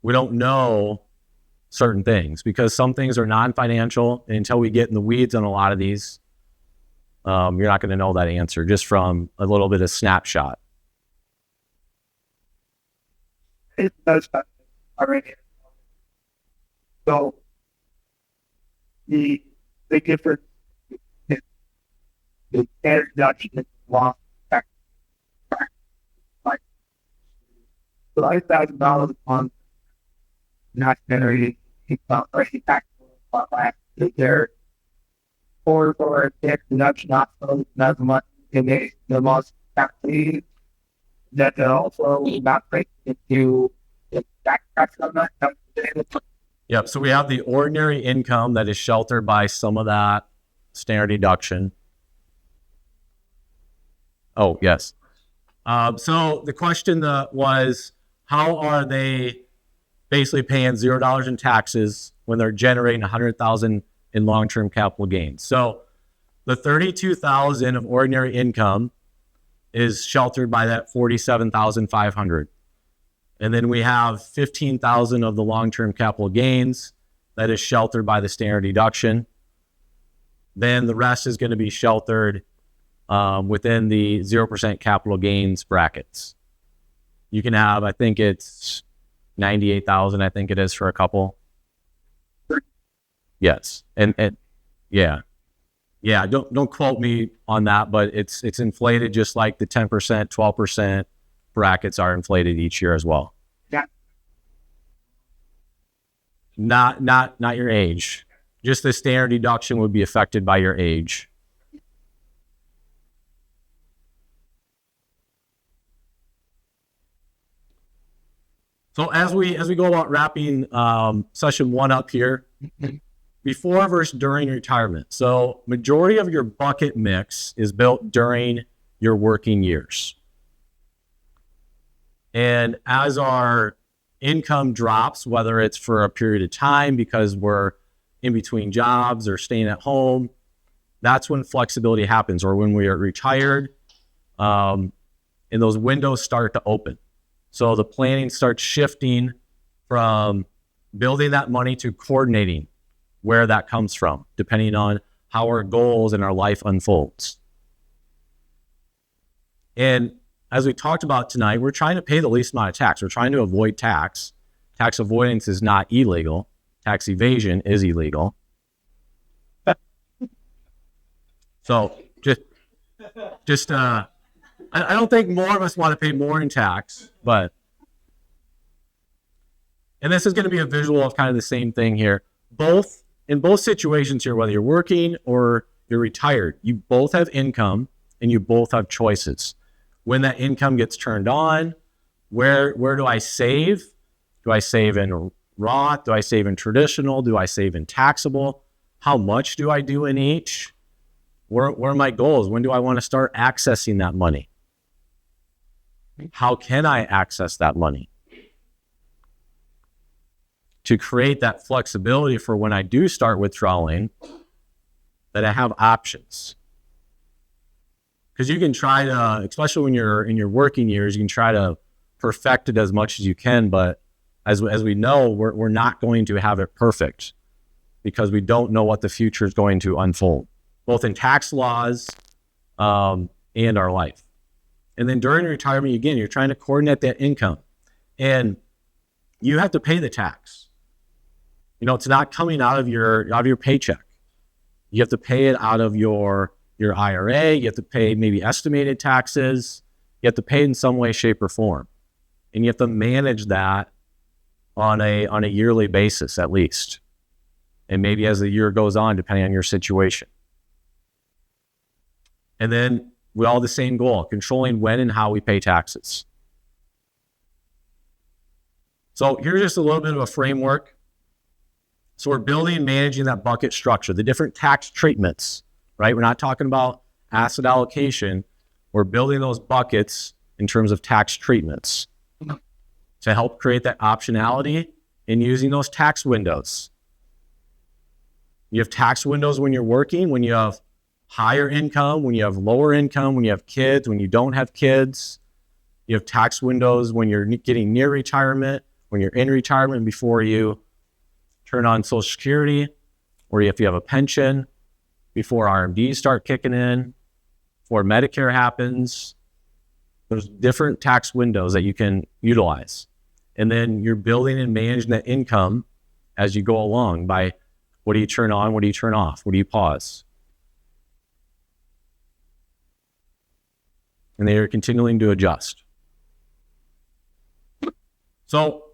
we don't know certain things because some things are non-financial. And until we get in the weeds on a lot of these, you're not going to know that answer just from a little bit of snapshot. It does already. So the difference is the standard deduction is loss tax. Like $5,000 on not generating income or taxable last year, or for a tax deduction not so as much in the most taxes that also not break into the tax on that. Yep. So we have the ordinary income that is sheltered by some of that standard deduction. Oh, yes. So the question was, how are they basically paying $0 in taxes when they're generating $100,000 in long-term capital gains? So the $32,000 of ordinary income is sheltered by that $47,500. And then we have $15,000 of the long-term capital gains that is sheltered by the standard deduction. Then the rest is going to be sheltered within the 0% capital gains brackets. You can have, I think it's 98,000, I think it is for a couple. Yes. And yeah. Yeah, don't quote me on that, but it's inflated just like the 10%, 12% brackets are inflated each year as well. Yeah. Not your age. Just the standard deduction would be affected by your age. So as we go about wrapping session 1 up here, before versus during retirement. So majority of your bucket mix is built during your working years. And as our income drops, whether it's for a period of time because we're in between jobs or staying at home, that's when flexibility happens, or when we are retired, and those windows start to open. So the planning starts shifting from building that money to coordinating where that comes from, depending on how our goals and our life unfolds. And as we talked about tonight, we're trying to pay the least amount of tax. We're trying to avoid tax. Tax avoidance is not illegal. Tax evasion is illegal. So I don't think more of us want to pay more in tax, and this is going to be a visual of kind of the same thing here. In both situations here, whether you're working or you're retired, you both have income and you both have choices. When that income gets turned on, where do I save? Do I save in Roth? Do I save in traditional? Do I save in taxable? How much do I do in each? Where are my goals? When do I want to start accessing that money? How can I access that money? To create that flexibility for when I do start withdrawing, that I have options. Because you can try to, especially when you're in your working years, you can try to perfect it as much as you can, but as we know, we're not going to have it perfect because we don't know what the future is going to unfold, both in tax laws and our life. And then during retirement, again, you're trying to coordinate that income, and you have to pay the tax. It's not coming out of your paycheck. You have to pay it out of your IRA. You have to pay maybe estimated taxes. You have to pay it in some way, shape, or form. And you have to manage that on a yearly basis at least. And maybe as the year goes on, depending on your situation. And then we all have the same goal, controlling when and how we pay taxes. So here's just a little bit of a framework. So we're building and managing that bucket structure, the different tax treatments, right? We're not talking about asset allocation. We're building those buckets in terms of tax treatments to help create that optionality in using those tax windows. You have tax windows when you're working, when you have higher income, when you have lower income, when you have kids, when you don't have kids. You have tax windows when you're getting near retirement, when you're in retirement before you turn on Social Security, or if you have a pension, before RMDs start kicking in, before Medicare happens. There's different tax windows that you can utilize. And then you're building and managing that income as you go along by what do you turn on, what do you turn off, what do you pause? And they are continuing to adjust. So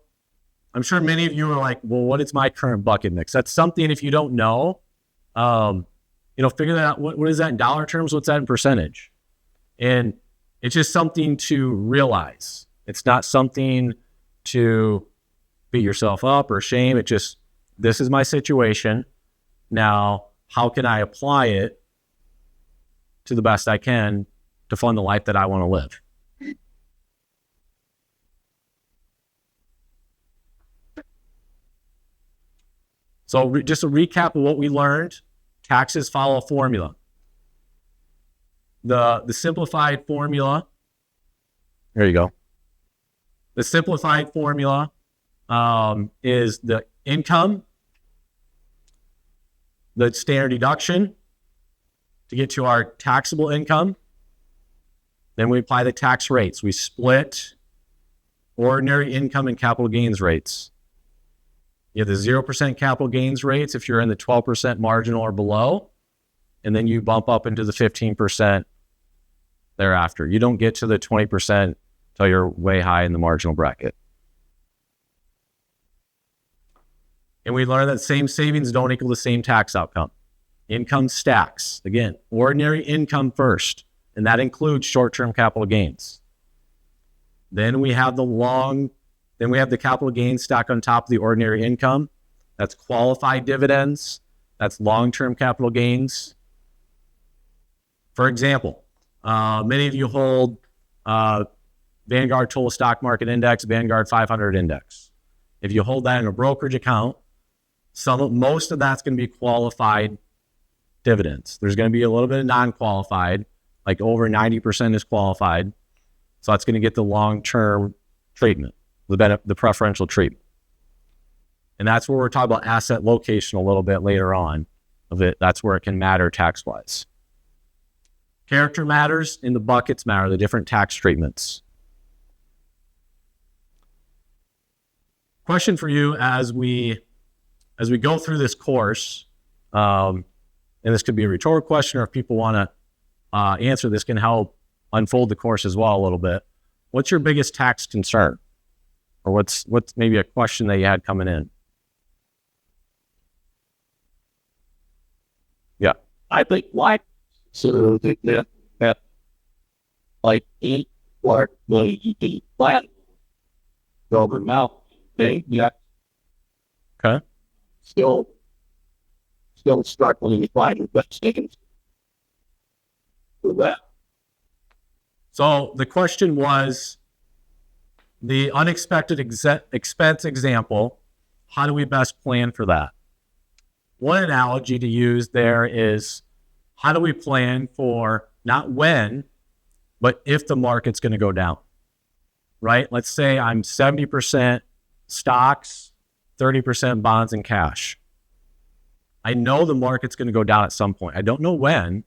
I'm sure many of you are like, well, what is my current bucket mix? That's something, if you don't know, figure that out. What is that in dollar terms? What's that in percentage? And it's just something to realize. It's not something to beat yourself up or shame. It just, this is my situation. Now, how can I apply it to the best I can to fund the life that I want to live? So just a recap of what we learned: taxes follow a formula. The simplified formula, there you go. The simplified formula is the income, the standard deduction to get to our taxable income. Then we apply the tax rates. We split ordinary income and capital gains rates. You have the 0% capital gains rates if you're in the 12% marginal or below, and then you bump up into the 15% thereafter. You don't get to the 20% until you're way high in the marginal bracket. And we learned that same savings don't equal the same tax outcome. Income stacks. Again, ordinary income first, and that includes short-term capital gains. Then we have the capital gains stack on top of the ordinary income. That's qualified dividends. That's long-term capital gains. For example, many of you hold Vanguard Total Stock Market Index, Vanguard 500 Index. If you hold that in a brokerage account, most of that's going to be qualified dividends. There's going to be a little bit of non-qualified, like over 90% is qualified. So that's going to get the long-term treatment, the preferential treatment. And that's where we're talking about asset location a little bit later on of it. That's where it can matter tax-wise. Character matters and the buckets matter, the different tax treatments. Question for you as we go through this course, and this could be a rhetorical question, or if people want to answer this, can help unfold the course as well a little bit. What's your biggest tax concern? Or what's maybe a question that you had coming in? Yeah. I think like so that like eat what will you eat flat over mouth thing, yeah. Okay. Still struggling to find but chickens for that. So the question was the unexpected expense example. How do we best plan for that? One analogy to use there is, how do we plan for not when, but if the market's going to go down, right? Let's say I'm 70% stocks, 30% bonds and cash. I know the market's going to go down at some point. I don't know when.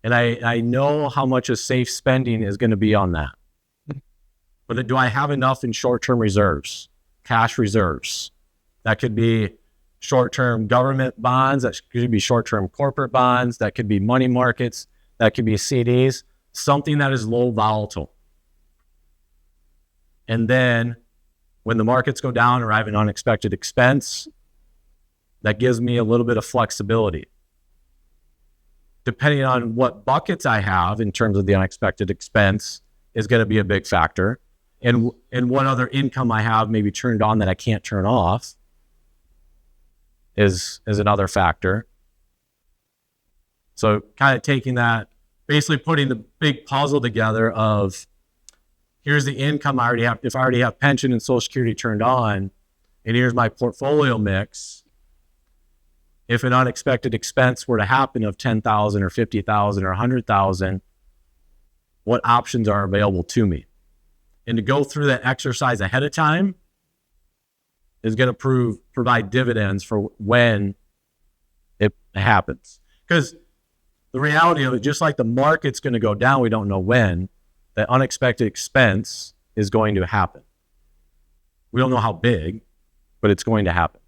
And I know how much a safe spending is going to be on that. But do I have enough in short-term reserves, cash reserves? That could be short-term government bonds. That could be short-term corporate bonds. That could be money markets. That could be CDs, something that is low volatile. And then when the markets go down or I have an unexpected expense, that gives me a little bit of flexibility. Depending on what buckets I have in terms of the unexpected expense is going to be a big factor. And what other income I have maybe turned on that I can't turn off is another factor. So kind of taking that, basically putting the big puzzle together of here's the income I already have. If I already have pension and Social Security turned on, and here's my portfolio mix. If an unexpected expense were to happen of $10,000 or $50,000 or $100,000, what options are available to me? And to go through that exercise ahead of time is going to provide dividends for when it happens. Because the reality of it, just like the market's going to go down, we don't know when, that unexpected expense is going to happen. We don't know how big, but it's going to happen.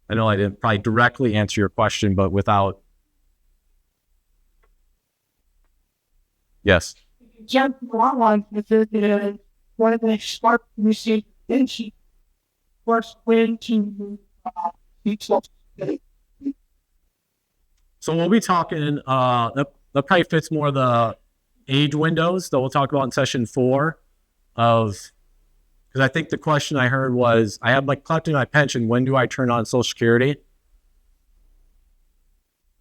I know I didn't probably directly answer your question, but without... Yes. Jump on the one of the smart machine, then she works when to So we'll be talking, that probably fits more of the age windows that we'll talk about in session 4 because I think the question I heard was, I have collecting my pension, when do I turn on Social Security?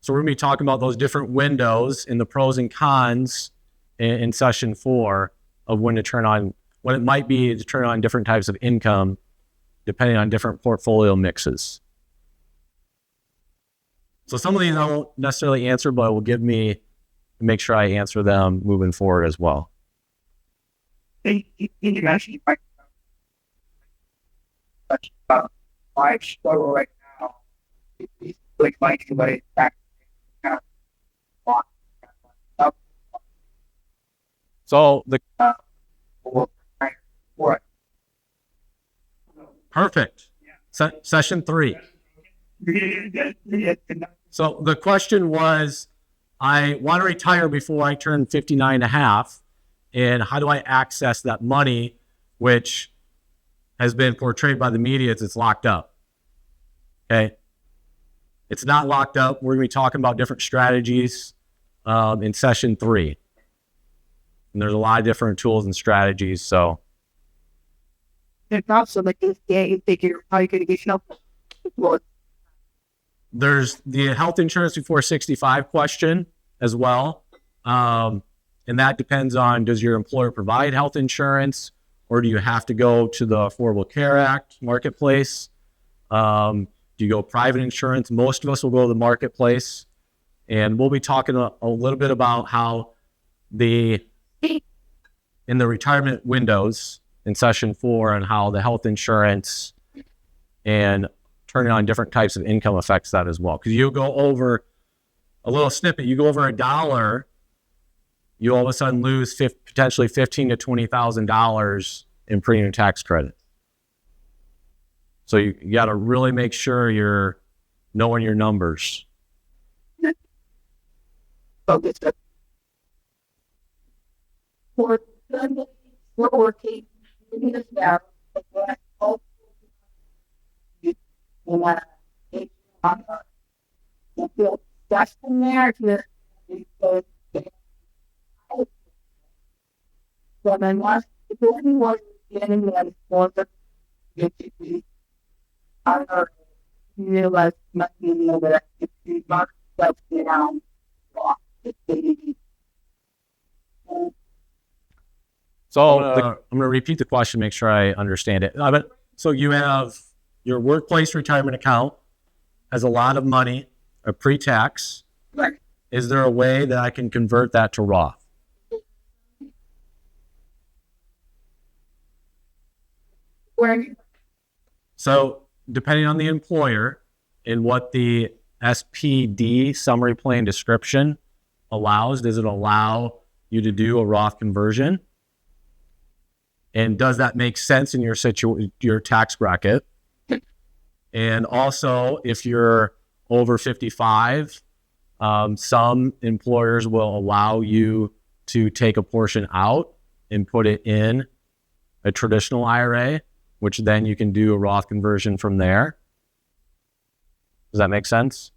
So we're going to be talking about those different windows and the pros and cons in session 4 of when to turn on, when it might be to turn on different types of income depending on different portfolio mixes. So some of these I won't necessarily answer, but it will give me, make sure I answer them moving forward as well. I struggle right now. It's like finding somebody back. So the perfect. Session 3. So the question was, I want to retire before I turn 59 and a half, and how do I access that money, which has been portrayed by the media as it's locked up? Okay. It's not locked up. We're going to be talking about different strategies in session 3. And there's a lot of different tools and strategies. So it's not so like this day, figure how you can get help. There's the health insurance before 65 question as well. And that depends on, does your employer provide health insurance, or do you have to go to the Affordable Care Act marketplace? Do you go private insurance? Most of us will go to the marketplace. And we'll be talking a little bit about how in the retirement windows in session 4 and how the health insurance and turning on different types of income affects that as well. Because you go over a little snippet, you go over $1, you all of a sudden lose potentially $15,000 to $20,000 in premium tax credit. So you got to really make sure you're knowing your numbers. Focus. For we're working in this now. That's the narrative. When I was getting that for the I realized my that it's not like down. So I'm going to repeat the question, make sure I understand it. So you have your workplace retirement account has a lot of money, pre-tax. Right. Is there a way that I can convert that to Roth? Where? So depending on the employer and what the SPD summary plan description allows, does it allow you to do a Roth conversion? And does that make sense in your tax bracket? And also, if you're over 55, some employers will allow you to take a portion out and put it in a traditional IRA, which then you can do a Roth conversion from there. Does that make sense?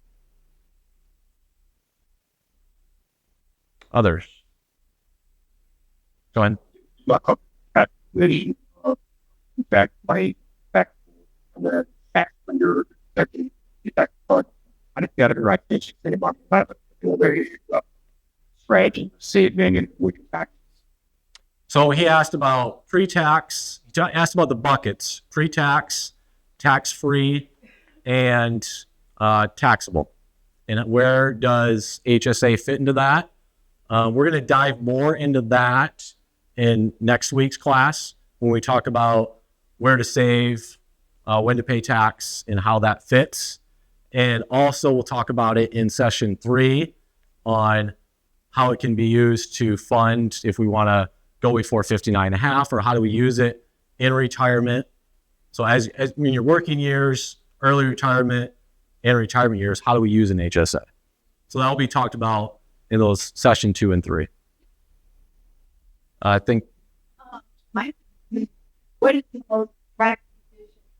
Others? Go ahead. Back the back when you're back on I got it right. It's about Fred saving and we back. So he asked about pre-tax. He asked about the buckets: pre-tax, tax-free, and taxable. And where does HSA fit into that? We're going to dive more into that in next week's class when we talk about where to save, when to pay tax, and how that fits. And also we'll talk about it in session 3 on how it can be used to fund if we want to go before 59.5, or how do we use it in retirement. So as in your working years, early retirement, and retirement years, how do we use an HSA? So that'll be talked about in those session 2 and 3. I think. What is the most practical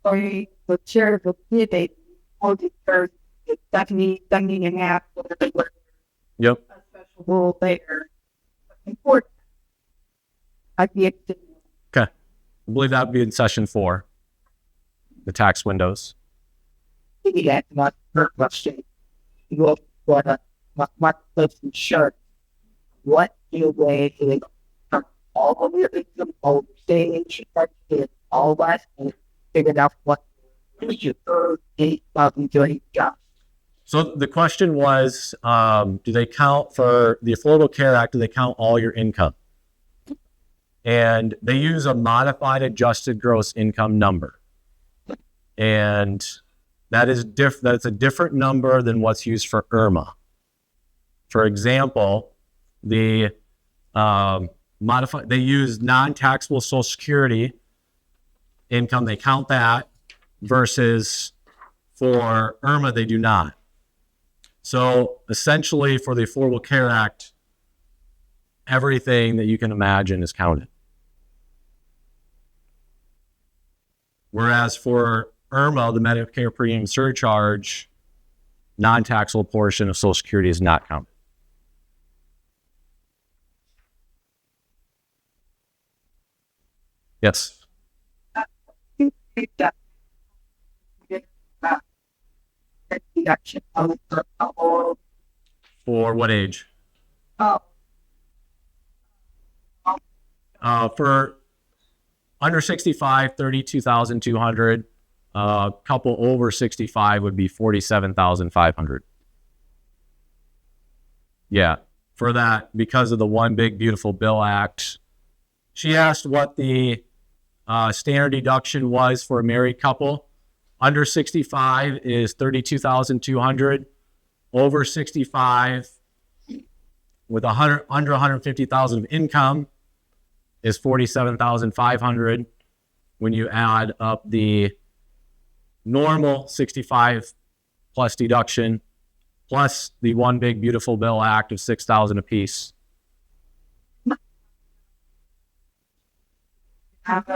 for the charitable candidate on the first 70.5? Yep. A special rule there. Important. I'd be interested. Okay. I believe that would be in session 4, the tax windows. Maybe that's not her question. You want my person shirt. What do you weigh in all of your income, all stage, all that, and figured out what you earn 8,000 doing jobs. So the question was, do they count for the Affordable Care Act? Do they count all your income? And they use a modified adjusted gross income number. And that is that's a different number than what's used for IRMA. For example, the they use non-taxable Social Security income. They count that, versus for IRMA, they do not. So essentially for the Affordable Care Act, everything that you can imagine is counted. Whereas for IRMA, the Medicare premium surcharge, non-taxable portion of Social Security is not counted. Yes. For what age? For under 65, 32,200. Couple over 65 would be 47,500. Yeah, for that, because of the One Big Beautiful Bill Act. She asked what the standard deduction was for a married couple. Under 65 is 32,200. Over 65 with under 150,000 of income is 47,500. When you add up the normal 65 plus deduction plus the One Big Beautiful Bill Act of 6,000 apiece. So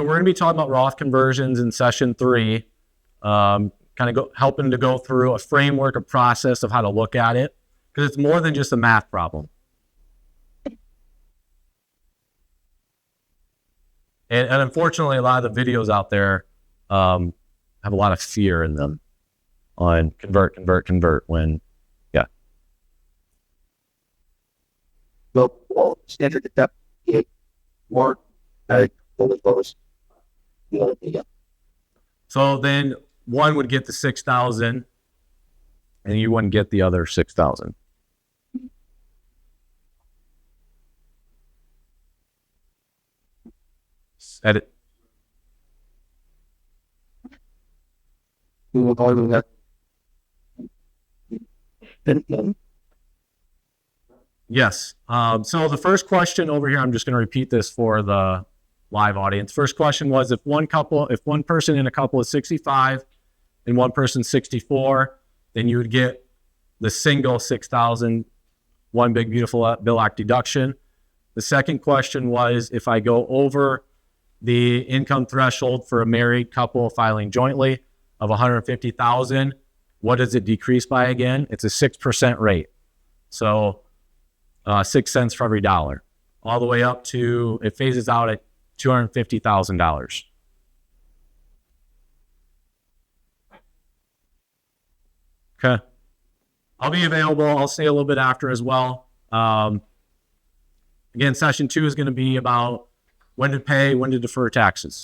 we're going to be talking about Roth conversions in session 3, helping to go through a framework, a process of how to look at it, because it's more than just a math problem. And unfortunately, a lot of the videos out there have a lot of fear in them on convert, when, yeah. Well, standard deduction more So then one would get the 6,000 and you wouldn't get the other 6,000. Edit. We will go to that. Yes. So the first question over here, I'm just going to repeat this for the live audience. First question was, if one person in a couple is 65 and one person 64, then you would get the single $6,000 One Big Beautiful Bill Act deduction. The second question was, if I go over the income threshold for a married couple filing jointly of $150,000, what does it decrease by again? It's a 6% rate. So 6 cents for every dollar, all the way up to, it phases out at $250,000. Okay. I'll be available. I'll stay a little bit after as well. Again, session 2 is going to be about when to pay, when to defer taxes.